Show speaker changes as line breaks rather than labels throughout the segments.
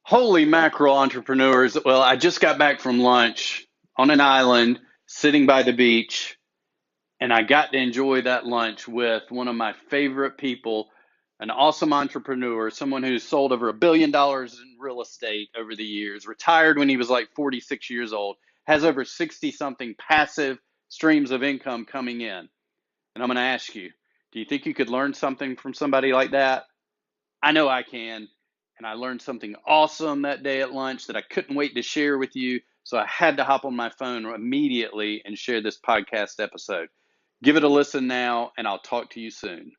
Holy mackerel, entrepreneurs. Well, I just got back from lunch on an island sitting by the beach, and I got to enjoy that lunch with one of my favorite people, an awesome entrepreneur, someone who's sold over $1 billion in real estate over the years, retired when he was like 46 years old, has over 60 something passive streams of income coming in. And I'm going to ask you, do you think you could learn something from somebody like that? I know I can. And I learned something awesome that day at lunch that I couldn't wait to share with you. So I had to hop on my phone immediately and share this podcast episode. Give it a listen now, and I'll talk to you soon.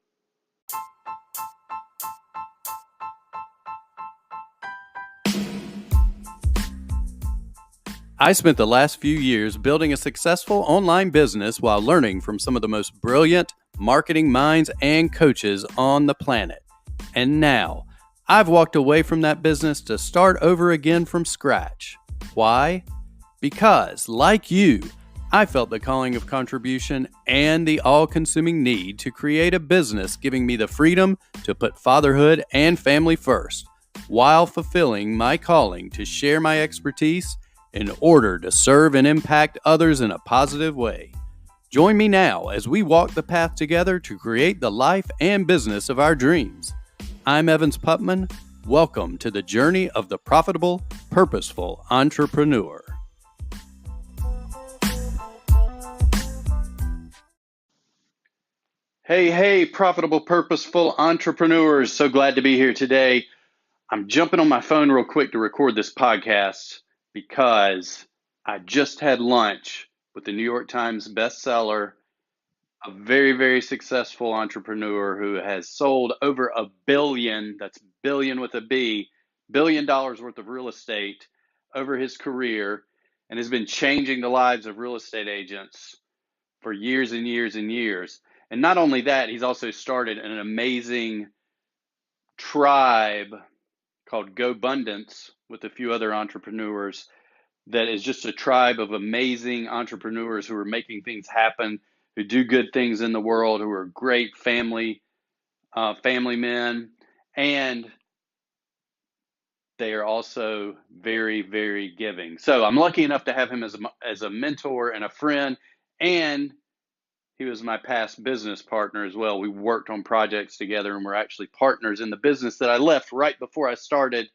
I spent the last few years building a successful online business while learning from some of the most brilliant marketing minds and coaches on the planet. And now, I've walked away from that business to start over again from scratch. Why? Because, like you, I felt the calling of contribution and the all-consuming need to create a business giving me the freedom to put fatherhood and family first, while fulfilling my calling to share my expertise in order to serve and impact others in a positive way. Join me now as we walk the path together to create the life and business of our dreams. I'm Evans Putman. Welcome to the journey of the profitable, purposeful entrepreneur. Hey, profitable, purposeful entrepreneurs. So glad to be here today. I'm jumping on my phone real quick to record this podcast because I just had lunch with the New York Times Bestseller, a very, very successful entrepreneur who has sold over $1 billion, that's billion with a B, $1 billion worth of real estate over his career, and has been changing the lives of real estate agents for years and years and years. And not only that, he's also started an amazing tribe called GoBundance with a few other entrepreneurs that is just a tribe of amazing entrepreneurs who are making things happen, who do good things in the world, who are great family men, and they are also very, very giving. So I'm lucky enough to have him as a mentor and a friend, and he was my past business partner as well. We worked on projects together, and we're actually partners in the business that I left right before I started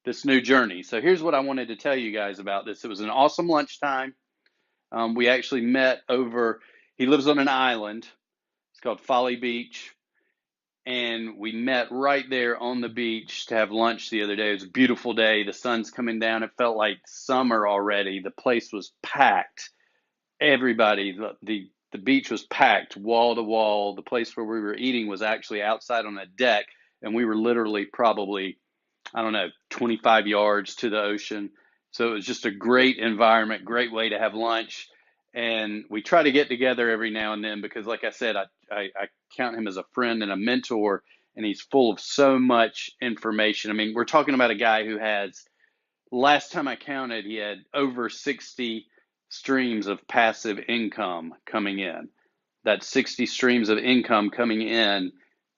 this new journey. So here's what I wanted to tell you guys about this. It was an awesome lunchtime. We actually met he lives on an island. It's called Folly Beach. And we met right there on the beach to have lunch the other day. It was a beautiful day. The sun's coming down. It felt like summer already. The place was packed. Everybody, the beach was packed wall to wall. The place where we were eating was actually outside on a deck. And we were literally probably 25 yards to the ocean. So it was just a great environment, great way to have lunch. And we try to get together every now and then because, like I said, I count him as a friend and a mentor, and he's full of so much information. I mean, we're talking about a guy who has, last time I counted, he had over 60 streams of passive income coming in. That's 60 streams of income coming in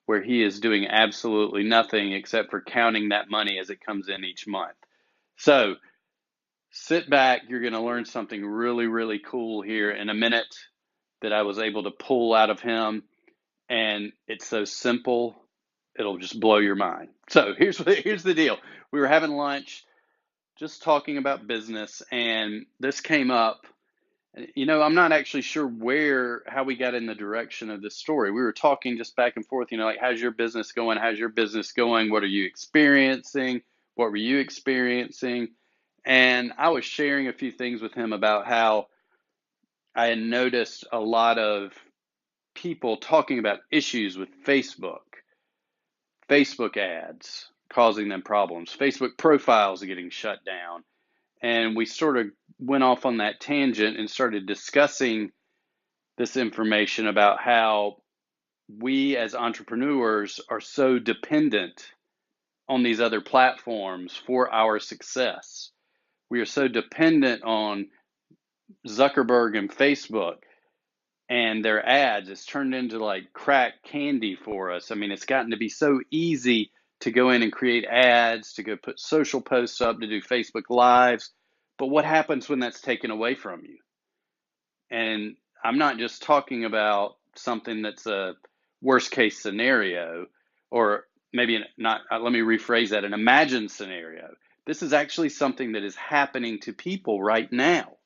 where he is doing absolutely nothing except for counting that money as it comes in each month. So sit back. You're going to learn something really, really cool here in a minute that I was able to pull out of him. And it's so simple, it'll just blow your mind. So here's the deal. We were having lunch, just talking about business, and this came up. I'm not actually sure how we got in the direction of this story. We were talking just back and forth, like, how's your business going? How's your business going? What are you experiencing? What were you experiencing? And I was sharing a few things with him about how I had noticed a lot of people talking about issues with Facebook ads causing them problems, Facebook profiles getting shut down. And we sort of went off on that tangent and started discussing this information about how we as entrepreneurs are so dependent on these other platforms for our success. We are so dependent on Zuckerberg and Facebook and their ads. It's turned into like crack candy for us. I mean, it's gotten to be so easy to go in and create ads, to go put social posts up, to do Facebook Lives. But what happens when that's taken away from you? And I'm not just talking about something that's a worst case scenario, or maybe not, let me rephrase that, an imagined scenario. This is actually something that is happening to people right now.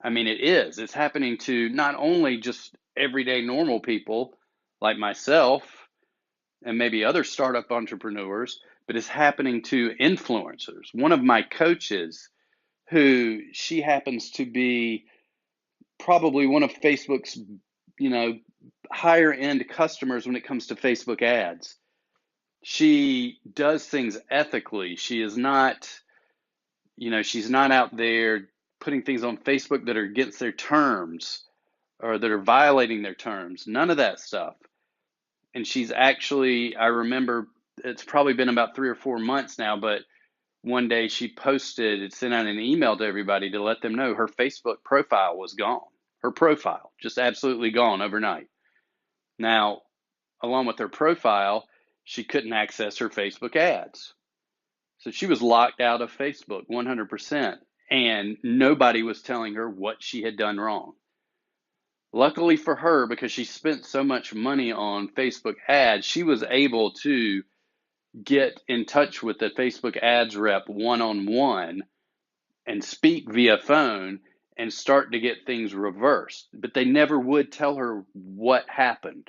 I mean, it is. It's happening to not only just everyday normal people like myself and maybe other startup entrepreneurs, but it's happening to influencers. One of my coaches, who she happens to be probably one of Facebook's, you know, higher end customers when it comes to Facebook ads. She does things ethically. She is not, she's not out there putting things on Facebook that are against their terms or that are violating their terms. None of that stuff. And she's actually, I remember it's probably been about 3 or 4 months now, but one day she posted and sent out an email to everybody to let them know her Facebook profile was gone. Her profile, just absolutely gone overnight. Now, along with her profile, she couldn't access her Facebook ads. So she was locked out of Facebook 100%, and nobody was telling her what she had done wrong. Luckily for her, because she spent so much money on Facebook ads, she was able to get in touch with the Facebook ads rep one-on-one and speak via phone and start to get things reversed. But they never would tell her what happened.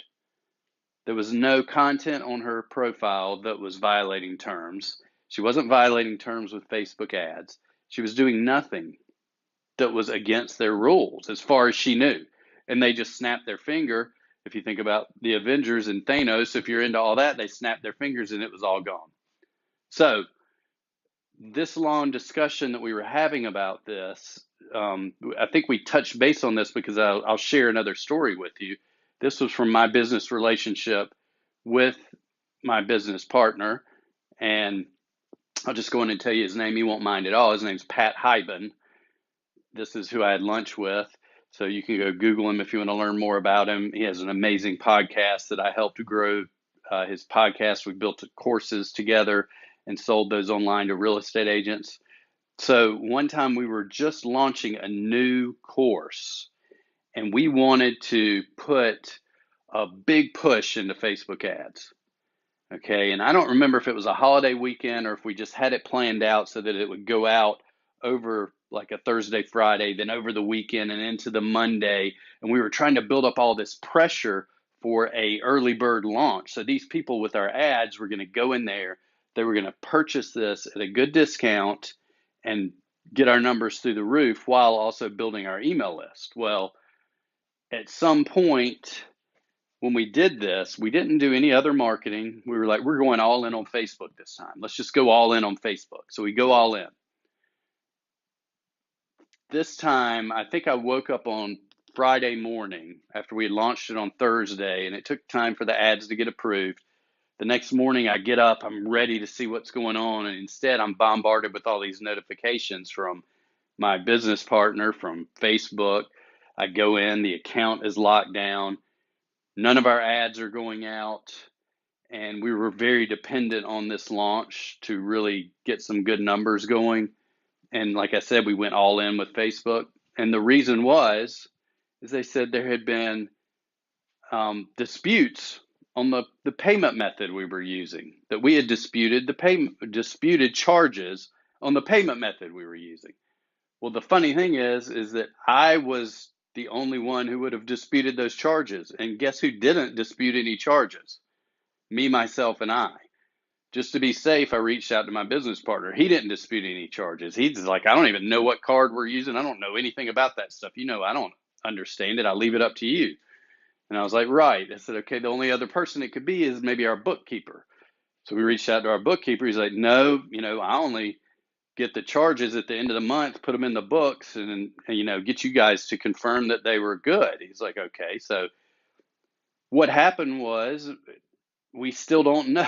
There was no content on her profile that was violating terms. She wasn't violating terms with Facebook ads. She was doing nothing that was against their rules as far as she knew. And they just snapped their finger. If you think about the Avengers and Thanos, if you're into all that, they snapped their fingers and it was all gone. So this long discussion that we were having about this, I think we touched base on this because I'll share another story with you. This was from my business relationship with my business partner, and I'll just go in and tell you his name. He won't mind at all. His name's Pat Hyben. This is who I had lunch with. So you can go Google him if you want to learn more about him. He has an amazing podcast that I helped to grow his podcast. We built courses together and sold those online to real estate agents. So one time we were just launching a new course, and we wanted to put a big push into Facebook ads. Okay, and I don't remember if it was a holiday weekend or if we just had it planned out so that it would go out over like a Thursday, Friday, then over the weekend and into the Monday. And we were trying to build up all this pressure for a early bird launch. So these people with our ads were going to go in there, they were going to purchase this at a good discount and get our numbers through the roof while also building our email list. Well, at some point when we did this, we didn't do any other marketing. We were like, we're going all in on Facebook this time. Let's just go all in on Facebook. So we go all in. This time, I think I woke up on Friday morning after we had launched it on Thursday, and it took time for the ads to get approved. The next morning, I get up, I'm ready to see what's going on, and instead, I'm bombarded with all these notifications from my business partner, from Facebook. I go in, the account is locked down. None of our ads are going out, and we were very dependent on this launch to really get some good numbers going. And like I said, we went all in with Facebook. And the reason is they said there had been disputes on the payment method we were using, that we had disputed charges on the payment method we were using. Well, the funny thing is that I was the only one who would have disputed those charges. And guess who didn't dispute any charges? Me, myself, and I. Just to be safe, I reached out to my business partner. He didn't dispute any charges. He's like, I don't even know what card we're using. I don't know anything about that stuff. I don't understand it. I leave it up to you. And I was like, right. I said, okay, the only other person it could be is maybe our bookkeeper. So we reached out to our bookkeeper. He's like, no, I only get the charges at the end of the month, put them in the books, and get you guys to confirm that they were good. He's like, okay. So what happened was, we still don't know.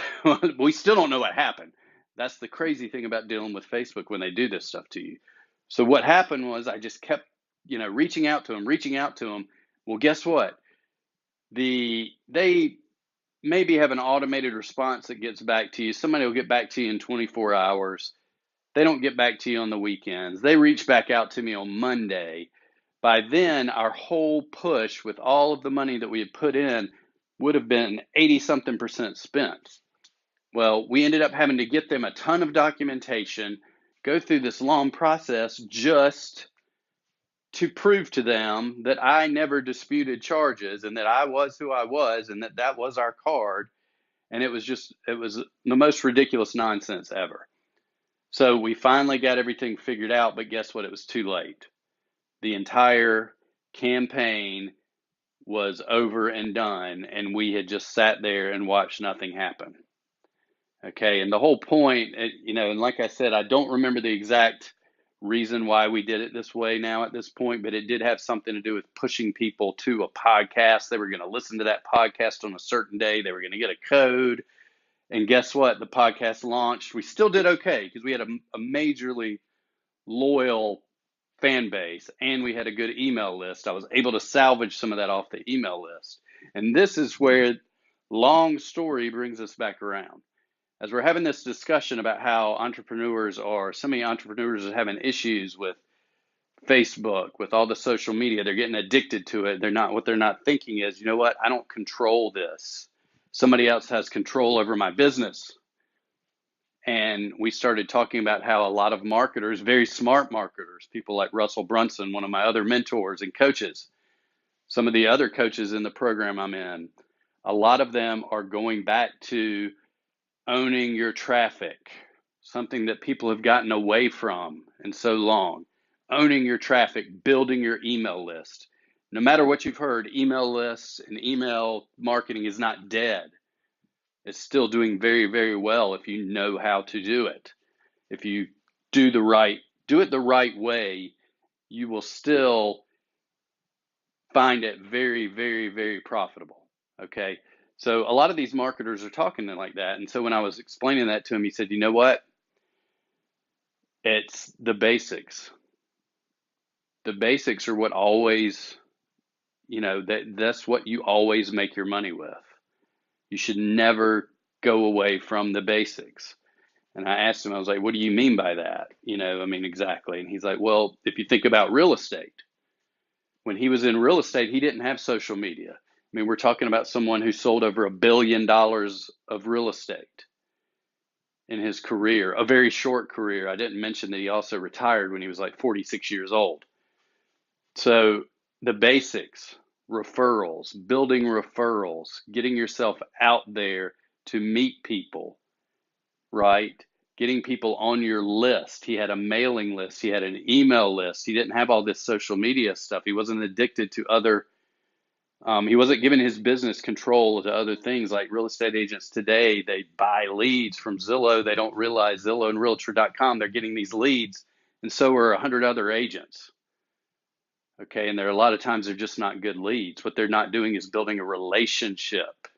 We still don't know what happened. That's the crazy thing about dealing with Facebook when they do this stuff to you. So what happened was I just kept, reaching out to him. Well, guess what? They maybe have an automated response that gets back to you. Somebody will get back to you in 24 hours. They don't get back to you on the weekends. They reach back out to me on Monday. By then, our whole push with all of the money that we had put in would have been 80 something percent spent. Well, we ended up having to get them a ton of documentation, go through this long process just to prove to them that I never disputed charges and that I was who I was and that that was our card. And it was the most ridiculous nonsense ever. So we finally got everything figured out, but guess what? It was too late. The entire campaign was over and done, and we had just sat there and watched nothing happen. Okay, and the whole point, and like I said, I don't remember the exact reason why we did it this way now at this point, but it did have something to do with pushing people to a podcast. They were going to listen to that podcast on a certain day. They were going to get a code. And guess what? The podcast launched. We still did okay because we had a majorly loyal fan base and we had a good email list. I was able to salvage some of that off the email list. And this is where long story brings us back around. As we're having this discussion about how so many entrepreneurs are having issues with Facebook, with all the social media, they're getting addicted to it. What they're not thinking is, you know what? I don't control this. Somebody else has control over my business. And we started talking about how a lot of marketers, very smart marketers, people like Russell Brunson, one of my other mentors and coaches, some of the other coaches in the program I'm in, a lot of them are going back to owning your traffic, something that people have gotten away from in so long. Owning your traffic, building your email list. No matter what you've heard, email lists and email marketing is not dead. It's still doing very, very well if you know how to do it. If you do it the right way, you will still find it very, very, very profitable. Okay. So a lot of these marketers are talking like that. And so when I was explaining that to him, he said, you know what? It's the basics. The basics are what always, that's what you always make your money with. You should never go away from the basics. And I asked him, I was like, what do you mean by that? Exactly. And he's like, well, if you think about real estate, when he was in real estate, he didn't have social media. We're talking about someone who sold over $1 billion of real estate in his career, a very short career. I didn't mention that he also retired when he was like 46 years old. So the basics, referrals, building referrals, getting yourself out there to meet people, right? Getting people on your list. He had a mailing list. He had an email list. He didn't have all this social media stuff. He wasn't addicted to he wasn't giving his business control to other things like real estate agents today. They buy leads from Zillow. They don't realize Zillow and Realtor.com, they're getting these leads. And so are 100 other agents. Okay. And there are a lot of times they're just not good leads. What they're not doing is building a relationship.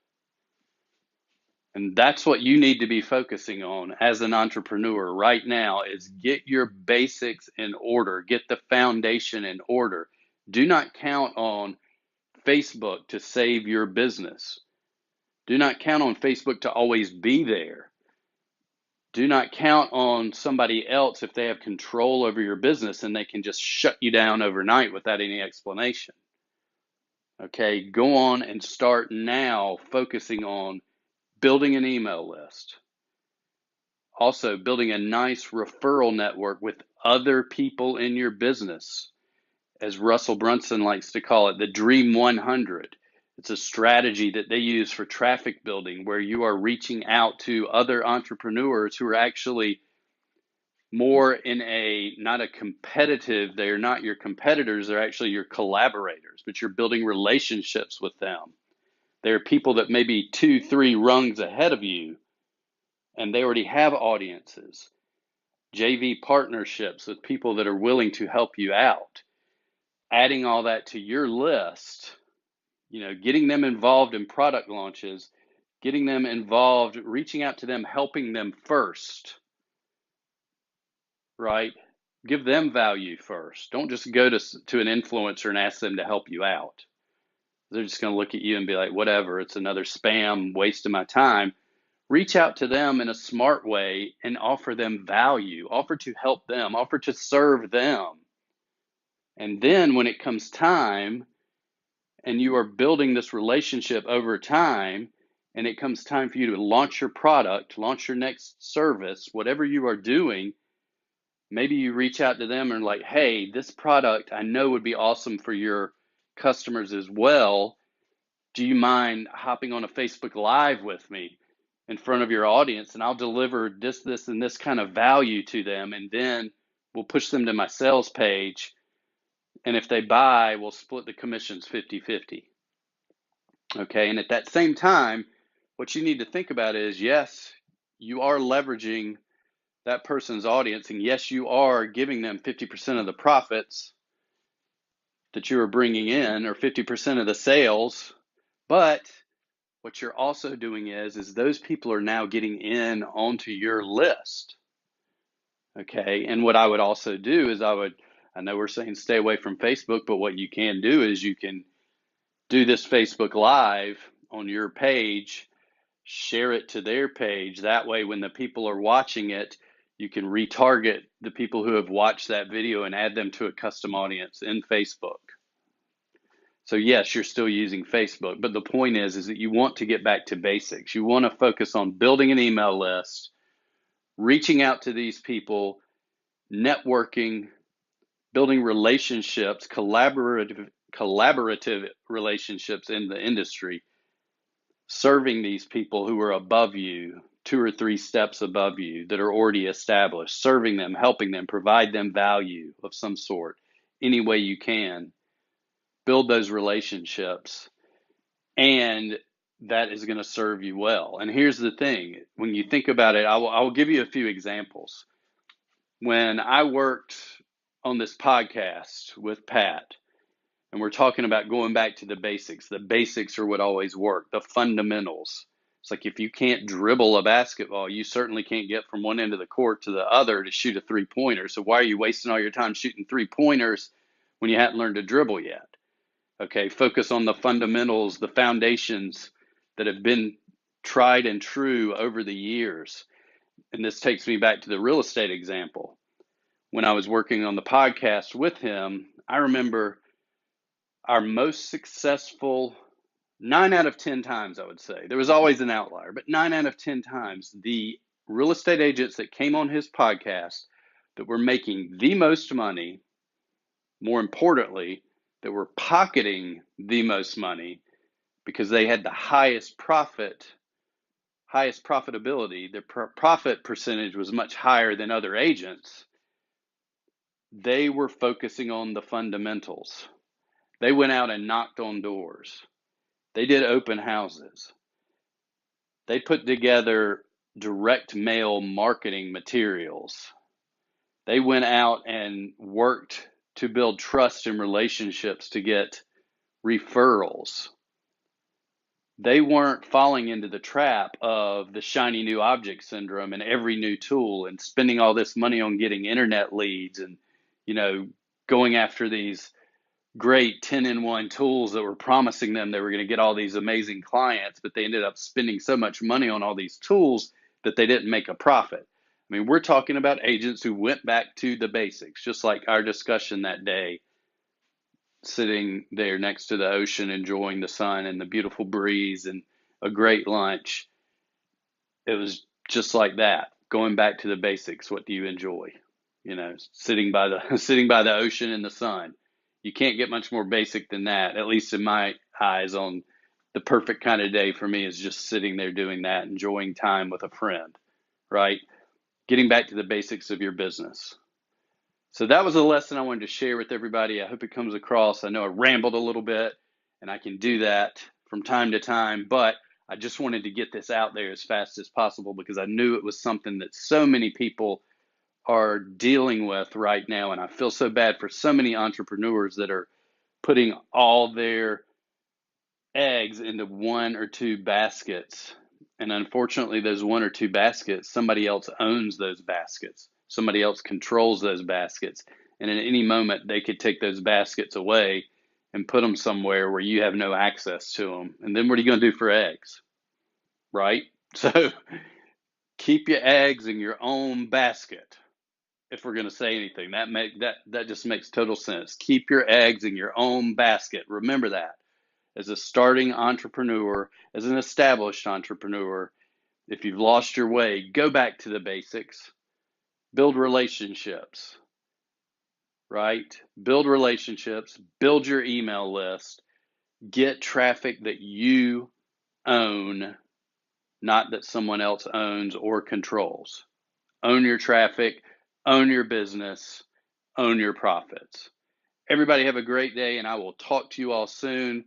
And that's what you need to be focusing on as an entrepreneur right now is get your basics in order, get the foundation in order. Do not count on Facebook to save your business. Do not count on Facebook to always be there. Do not count on somebody else if they have control over your business and they can just shut you down overnight without any explanation. Okay, go on and start now focusing on building an email list. Also, building a nice referral network with other people in your business, as Russell Brunson likes to call it, the Dream 100. It's a strategy that they use for traffic building where you are reaching out to other entrepreneurs who are actually more not a competitive, they're not your competitors, they're actually your collaborators, but you're building relationships with them. They're people that may be 2-3 rungs ahead of you, and they already have audiences. JV partnerships with people that are willing to help you out. Adding all that to your list, getting them involved in product launches, getting them involved, reaching out to them, helping them first, right? Give them value first. Don't just go to an influencer and ask them to help you out. They're just going to look at you and be like, whatever, it's another spam, waste of my time. Reach out to them in a smart way and offer them value, offer to help them, offer to serve them. And then when it comes time and you are building this relationship over time, and it comes time for you to launch your product, launch your next service, whatever you are doing, maybe you reach out to them and like, hey, this product I know would be awesome for your customers as well. Do you mind hopping on a Facebook Live with me in front of your audience, and I'll deliver this, and this kind of value to them, and then we'll push them to my sales page, and if they buy, we'll split the commissions 50-50. Okay, and at that same time, what you need to think about is, yes, you are leveraging that person's audience, and yes, you are giving them 50% of the profits that you are bringing in, or 50% of the sales, but what you're also doing is those people are now getting in onto your list. Okay, and what I would also do is I know we're saying stay away from Facebook, but what you can do is you can do this Facebook Live on your page, share it to their page. That way, when the people are watching it, you can retarget the people who have watched that video and add them to a custom audience in Facebook. So yes, you're still using Facebook, but the point is that you want to get back to basics. You want to focus on building an email list, reaching out to these people, networking, building relationships, collaborative relationships in the industry, serving these people who are above you, 2 or 3 steps above you, that are already established, serving them, helping them, provide them value of some sort, any way you can. Build those relationships, and that is going to serve you well. And here's the thing, when you think about it, I will give you a few examples. When I worked on this podcast with Pat, and we're talking about going back to the basics are what always work, the fundamentals. It's like if you can't dribble a basketball, you certainly can't get from one end of the court to the other to shoot a 3-pointer. So why are you wasting all your time shooting 3-pointers when you haven't learned to dribble yet? Okay, focus on the fundamentals, the foundations that have been tried and true over the years. And this takes me back to the real estate example. When I was working on the podcast with him, I remember our most successful 9 out of 10 times, I would say. There was always an outlier, but 9 out of 10 times, the real estate agents that came on his podcast that were making the most money, more importantly, that were pocketing the most money because they had the highest profitability, their profit percentage was much higher than other agents. They were focusing on the fundamentals. They went out and knocked on doors. They did open houses. They put together direct mail marketing materials. They went out and worked to build trust and relationships to get referrals. They weren't falling into the trap of the shiny new object syndrome and every new tool and spending all this money on getting internet leads and, going after these great 10-in-1 tools that were promising them they were going to get all these amazing clients, but they ended up spending so much money on all these tools that they didn't make a profit. I mean, we're talking about agents who went back to the basics, just like our discussion that day, sitting there next to the ocean, enjoying the sun and the beautiful breeze and a great lunch. It was just like that, going back to the basics. What do you enjoy? Sitting by the ocean in the sun. You can't get much more basic than that, at least in my eyes. On the perfect kind of day for me is just sitting there doing that, enjoying time with a friend, right? Getting back to the basics of your business. So that was a lesson I wanted to share with everybody. I hope it comes across. I know I rambled a little bit, and I can do that from time to time, but I just wanted to get this out there as fast as possible because I knew it was something that so many people are dealing with right now. And I feel so bad for so many entrepreneurs that are putting all their eggs into 1 or 2 baskets. And unfortunately, those 1 or 2 baskets, somebody else owns those baskets. Somebody else controls those baskets. And at any moment, they could take those baskets away and put them somewhere where you have no access to them. And then what are you going to do for eggs? Right? So keep your eggs in your own basket. If we're going to say anything, that just makes total sense. Keep your eggs in your own basket. Remember that. As a starting entrepreneur, as an established entrepreneur, if you've lost your way, go back to the basics. Build relationships, right? Build relationships, build your email list, get traffic that you own, not that someone else owns or controls. Own your traffic, own your business, own your profits. Everybody have a great day, and I will talk to you all soon.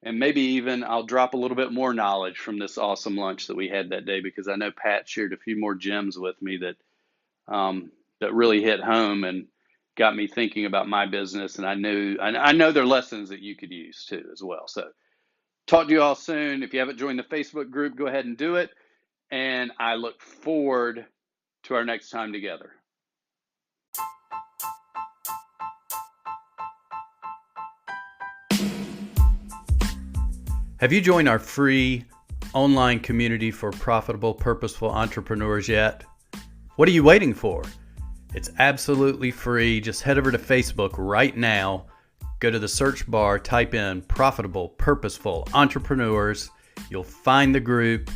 And maybe even I'll drop a little bit more knowledge from this awesome lunch that we had that day, because I know Pat shared a few more gems with me that really hit home and got me thinking about my business. And I know they're lessons that you could use too as well. So talk to you all soon. If you haven't joined the Facebook group, go ahead and do it. And I look forward to our next time together. Have you joined our free online community for profitable, purposeful entrepreneurs yet? What are you waiting for? It's absolutely free. Just head over to Facebook right now. Go to the search bar, type in profitable, purposeful entrepreneurs. You'll find the group.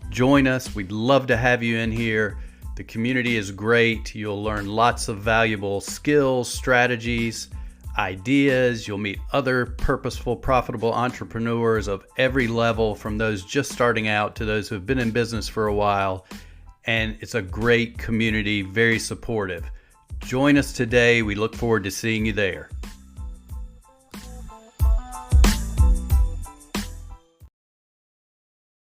Join us. We'd love to have you in here. The community is great. You'll learn lots of valuable skills, strategies, ideas. You'll meet other purposeful, profitable entrepreneurs of every level, from those just starting out to those who have been in business for a while. And it's a great community, very supportive. Join us today. We look forward to seeing you there.